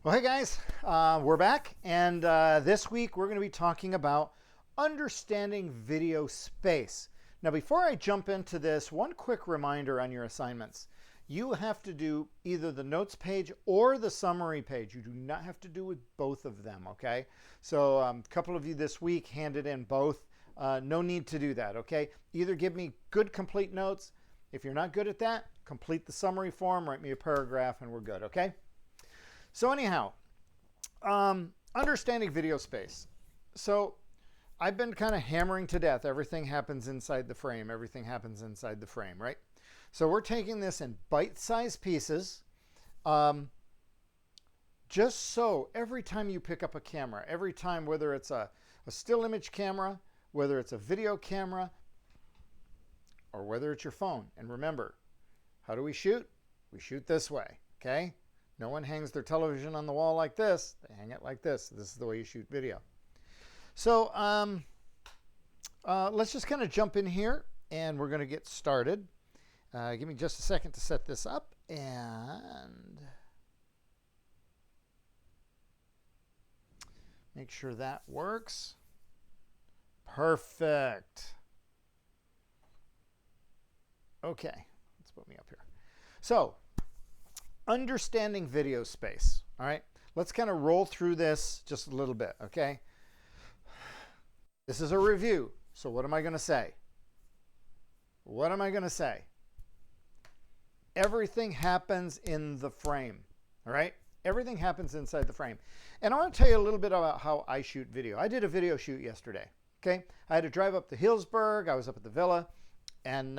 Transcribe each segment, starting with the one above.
Well, hey guys, we're back, and this week we're going to be talking about understanding video space. Now, before I jump into this, one quick reminder on your assignments. You have to do either the notes page or the summary page. You do not have to do with both of them, okay? So a couple of you this week handed in both. No need to do that, okay? Either give me good complete notes. If you're not good at that, complete the summary form, write me a paragraph, and we're good, okay? So anyhow, understanding video space. So I've been kind of hammering to death. Everything happens inside the frame. Everything happens inside the frame, right? So we're taking this in bite-sized pieces. Just so every time you pick up a camera, every time, whether it's a still image camera, whether it's a video camera, or whether it's your phone. And remember, how do we shoot? We shoot this way, okay? No one hangs their television on the wall like this. They hang it like this. This is the way you shoot video. So let's just kind of jump in here, and we're going to get started. Give me just a second to set this up, and make sure that works. Perfect. Okay, let's put me up here. So, understanding video space. All right, let's kind of roll through this just a little bit, okay? This is a review. So what am I going to say? What am I going to say? Everything happens in the frame, all right? Everything happens inside the frame. And I want to tell you a little bit about how I shoot video. I did a video shoot yesterday, okay? I had to drive up to Hillsburg. I was up at the villa, and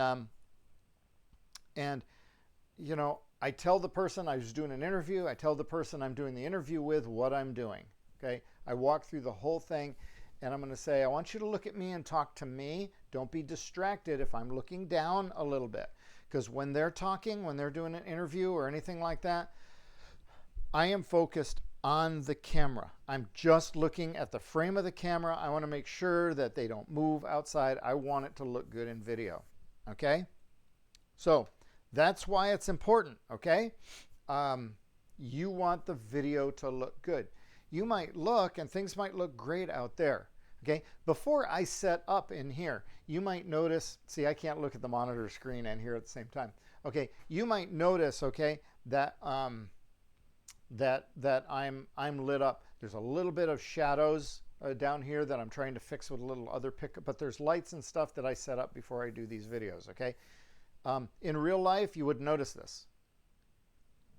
you know, I tell the person I was doing an interview, I tell the person I'm doing the interview with what I'm doing, okay? I walk through the whole thing, and I'm going to say, I want you to look at me and talk to me. Don't be distracted if I'm looking down a little bit, because when they're talking, when they're doing an interview or anything like that, I am focused on the camera. I'm just looking at the frame of the camera. I want to make sure that they don't move outside. I want it to look good in video, okay? So that's why it's important, okay? You want the video to look good. You might look, and things might look great out there, okay? Before I set up in here, you might notice, see, I can't look at the monitor screen and here at the same time. Okay, you might notice, okay, that that I'm lit up. There's a little bit of shadows down here that I'm trying to fix with a little other pickup, but there's lights and stuff that I set up before I do these videos, okay? In real life, you wouldn't notice this.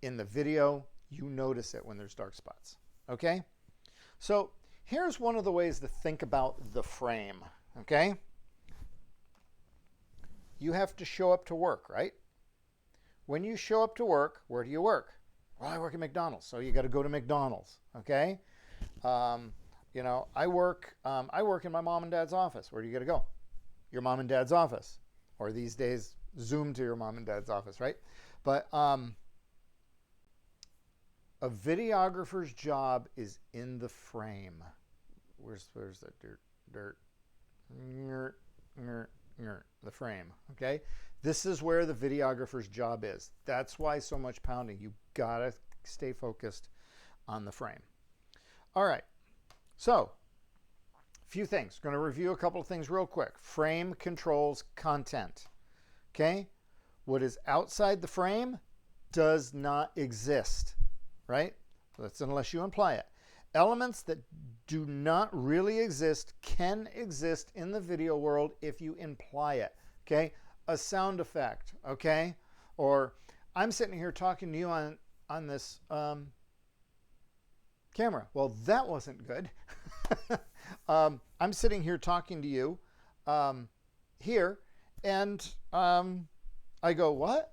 In the video, you notice it when there's dark spots, okay? So here's one of the ways to think about the frame, okay? You have to show up to work, right? When you show up to work, where do you work? Well, I work at McDonald's, so you got to go to McDonald's, okay? You know, I work in my mom and dad's office. Where do you got to go? Your mom and dad's office, or these days, Zoom to your mom and dad's office, right? But a videographer's job is in the frame. Where's that dirt? The frame, okay? This is where the videographer's job is. That's why so much pounding. You gotta stay focused on the frame. All right, so a few things. Going to review a couple of things real quick. Frame controls content. Okay, what is outside the frame does not exist, right? That's unless you imply it. Elements that do not really exist can exist in the video world if you imply it, okay? A sound effect, okay? Or I'm sitting here talking to you on this camera. Well, that wasn't good. I'm sitting here talking to you here, and I go, what?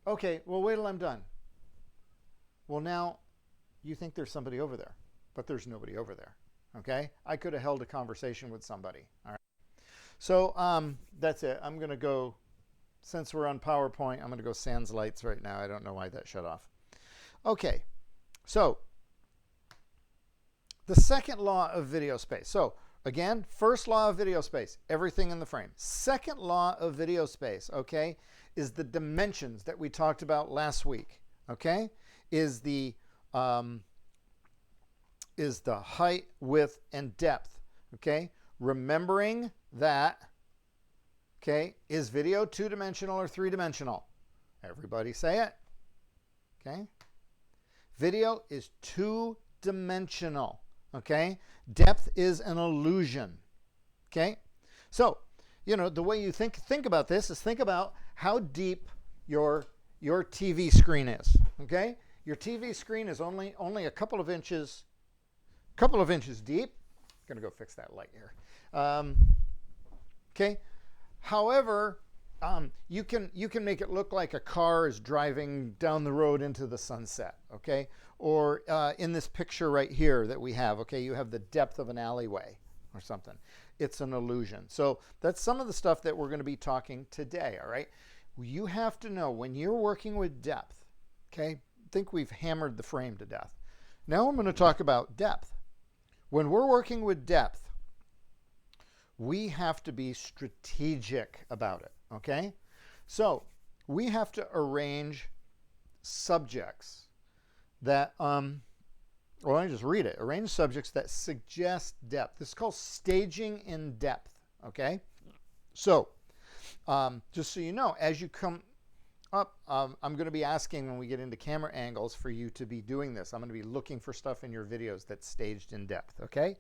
Okay, well, wait till I'm done. Well, now you think there's somebody over there, but there's nobody over there, okay? I could have held a conversation with somebody, all right? So that's it. I'm going to go, since we're on PowerPoint, I'm going to go sans lights right now. I don't know why that shut off. Okay, so the second law of video space. So again, first law of video space, everything in the frame. Second law of video space, okay, is the dimensions that we talked about last week, okay, is the is the height, width, and depth. Okay, remembering that. Okay, is video two-dimensional or three-dimensional? Everybody say it. Okay, video is two-dimensional. Okay, depth is an illusion. Okay, so the way you think about this is think about how deep your TV screen is. Okay, your TV screen is only a couple of inches deep. I'm gonna go fix that light here. Okay, however, you can make it look like a car is driving down the road into the sunset. Okay, or in this picture right here that we have. Okay, you have the depth of an alleyway or something. It's an illusion. So that's some of the stuff that we're going to be talking today. All right, you have to know when you're working with depth. Okay, I think we've hammered the frame to death. Now I'm going to talk about depth. When we're working with depth, we have to be strategic about it. Okay, so we have to arrange subjects that well, let me just read it. Arrange subjects that suggest depth. This is called staging in depth. Okay, so just so you know, as you come up, I'm going to be asking when we get into camera angles for you to be doing this. I'm going to be looking for stuff in your videos that's staged in depth. Okay,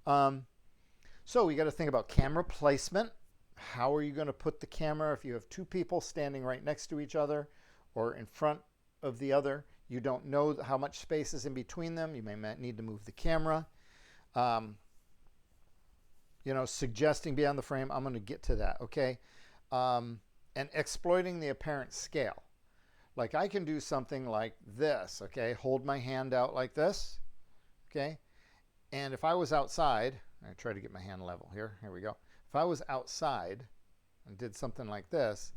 so we got to think about camera placement. How are you going to put the camera if you have two people standing right next to each other or in front of the other? You don't know how much space is in between them. You may need to move the camera. Suggesting beyond the frame. I'm going to get to that, okay? And exploiting the apparent scale. Like I can do something like this, okay? Hold my hand out like this, okay? And if I was outside, I try to get my hand level here. Here we go. If I was outside and did something like this,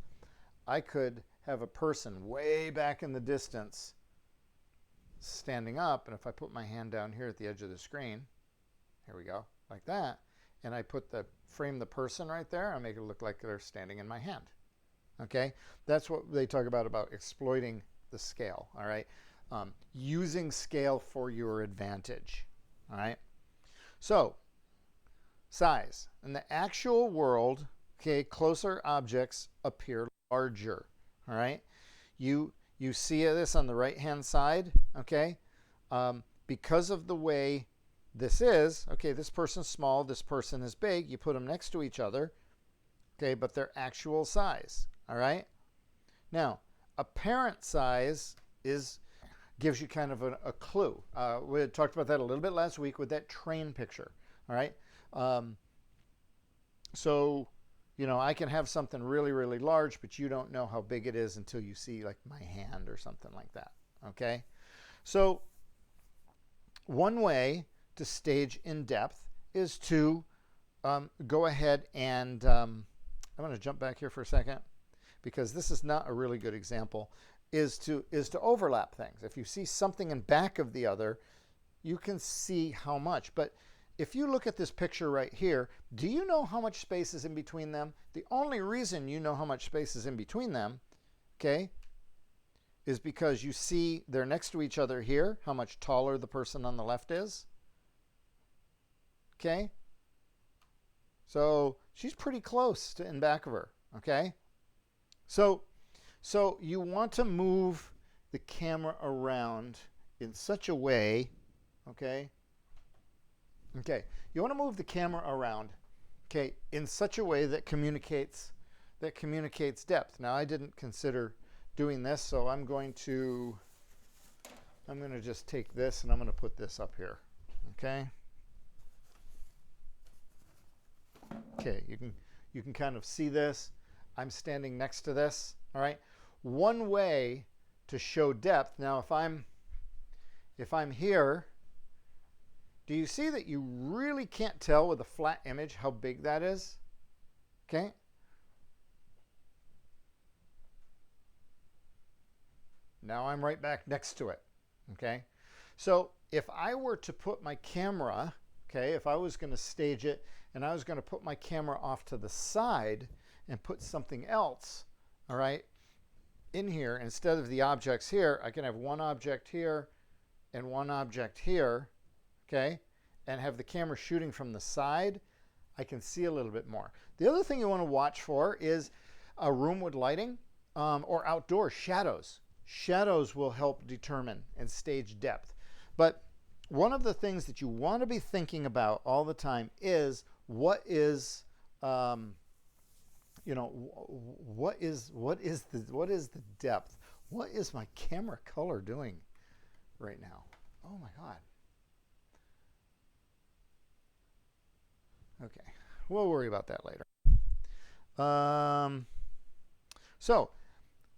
I could have a person way back in the distance standing up, and if I put my hand down here at the edge of the screen, here we go, like that, and I frame the person right there, I make it look like they're standing in my hand. Okay, that's what they talk about exploiting the scale. All right, using scale for your advantage. All right, so size in the actual world. Okay, closer objects appear larger. All right, you see this on the right hand side. Okay, because of the way this is, okay, this person's small, this person is big, you put them next to each other, okay, but their actual size. All right, now apparent size gives you kind of a clue. We talked about that a little bit last week with that train picture. All right, so I can have something really, really large, but you don't know how big it is until you see like my hand or something like that. Okay, so one way to stage in depth is to go ahead and I'm going to jump back here for a second because this is not a really good example. Is to overlap things. If you see something in back of the other, you can see how much. But if you look at this picture right here, do you know how much space is in between them? The only reason you know how much space is in between them, okay, is because you see they're next to each other here, how much taller the person on the left is. Okay? So she's pretty close to in back of her, okay? So you want to move the camera around in such a way, okay? Okay, you want to move the camera around, okay, in such a way that communicates depth. Now, I didn't consider doing this, so I'm going to just take this and I'm going to put this up here, okay? Okay, you can kind of see this. I'm standing next to this, all right? One way to show depth. Now, if I'm here, do you see that you really can't tell with a flat image how big that is? Okay. Now I'm right back next to it. Okay. So if I were to put my camera, okay, if I was going to stage it and I was going to put my camera off to the side and put something else, all right, in here, instead of the objects here, I can have one object here and one object here, okay, and have the camera shooting from the side, I can see a little bit more. The other thing you want to watch for is a room with lighting or outdoor shadows. Shadows will help determine and stage depth. But one of the things that you want to be thinking about all the time is what is you know, what is the depth? What is my camera color doing right now? Oh my God. Okay, we'll worry about that later. So,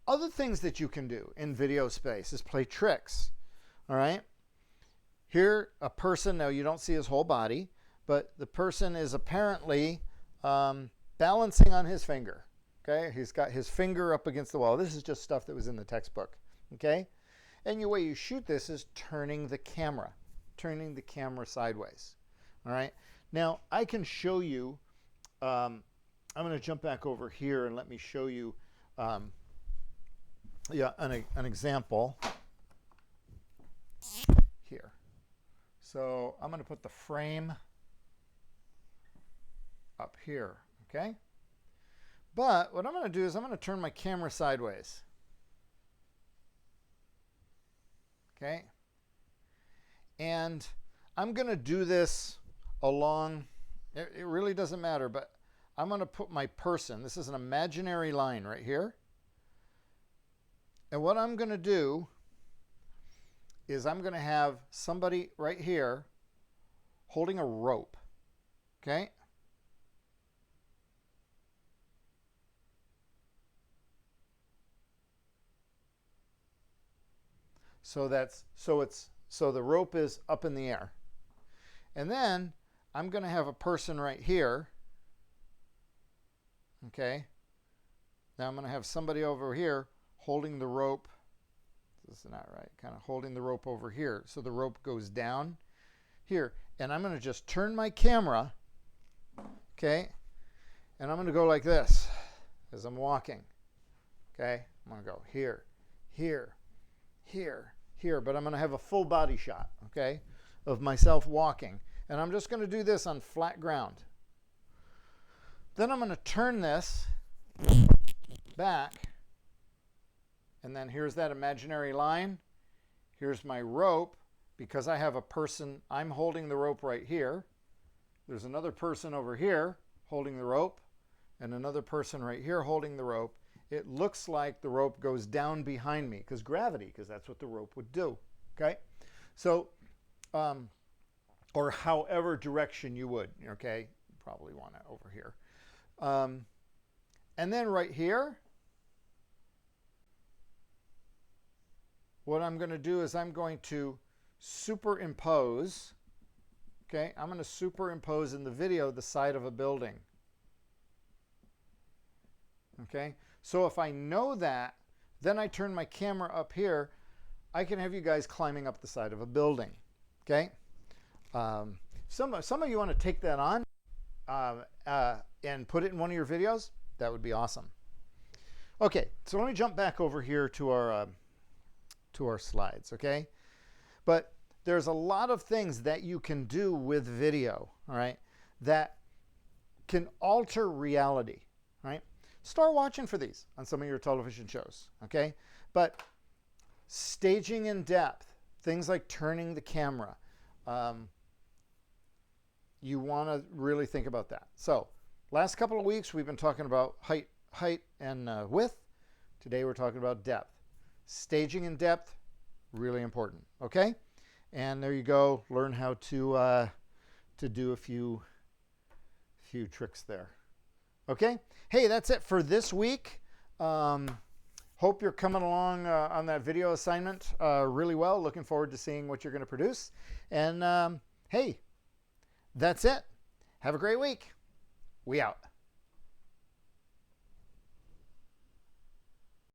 other things that you can do in video space is play tricks. All right. Here, a person, now you don't see his whole body, but the person is apparently balancing on his finger. Okay, he's got his finger up against the wall. This is just stuff that was in the textbook. Okay, and the way you shoot this is turning the camera sideways. All right. Now, I can show you, I'm going to jump back over here and let me show you an example here. So I'm going to put the frame up here, okay? But what I'm going to do is I'm going to turn my camera sideways. Okay? And I'm going to do this along, it really doesn't matter, but I'm going to put my person, this is an imaginary line right here. And what I'm going to do is I'm going to have somebody right here holding a rope. Okay? So the rope is up in the air. And then I'm going to have a person right here. Okay? Now I'm going to have somebody over here holding the rope. This is not right. Kind of holding the rope over here. So the rope goes down here. And I'm going to just turn my camera. Okay? And I'm going to go like this as I'm walking. Okay? I'm going to go here, here, here, here. But I'm going to have a full body shot. Okay? Of myself walking. And I'm just going to do this on flat ground. Then I'm going to turn this back. And then here's that imaginary line. Here's my rope. Because I have a person, I'm holding the rope right here. There's another person over here holding the rope. And another person right here holding the rope. It looks like the rope goes down behind me. Because gravity, because that's what the rope would do. Okay? So, or however direction you would, okay? You probably want it over here. And then right here, what I'm going to do is I'm going to superimpose, okay? I'm going to superimpose in the video the side of a building. Okay? So if I know that, then I turn my camera up here, I can have you guys climbing up the side of a building. Okay? Some of you want to take that on and put it in one of your videos. That would be awesome. Okay, so let me jump back over here to our slides, okay? But there's a lot of things that you can do with video, all right, that can alter reality, right? Start watching for these on some of your television shows, okay? But staging in depth, things like turning the camera, you want to really think about that. So last couple of weeks, we've been talking about height and width. Today, we're talking about depth. Staging in depth, really important, okay? And there you go. Learn how to do a few tricks there. Okay? Hey, that's it for this week. Hope you're coming along on that video assignment really well. Looking forward to seeing what you're going to produce. And hey, that's it. Have a great week. We out.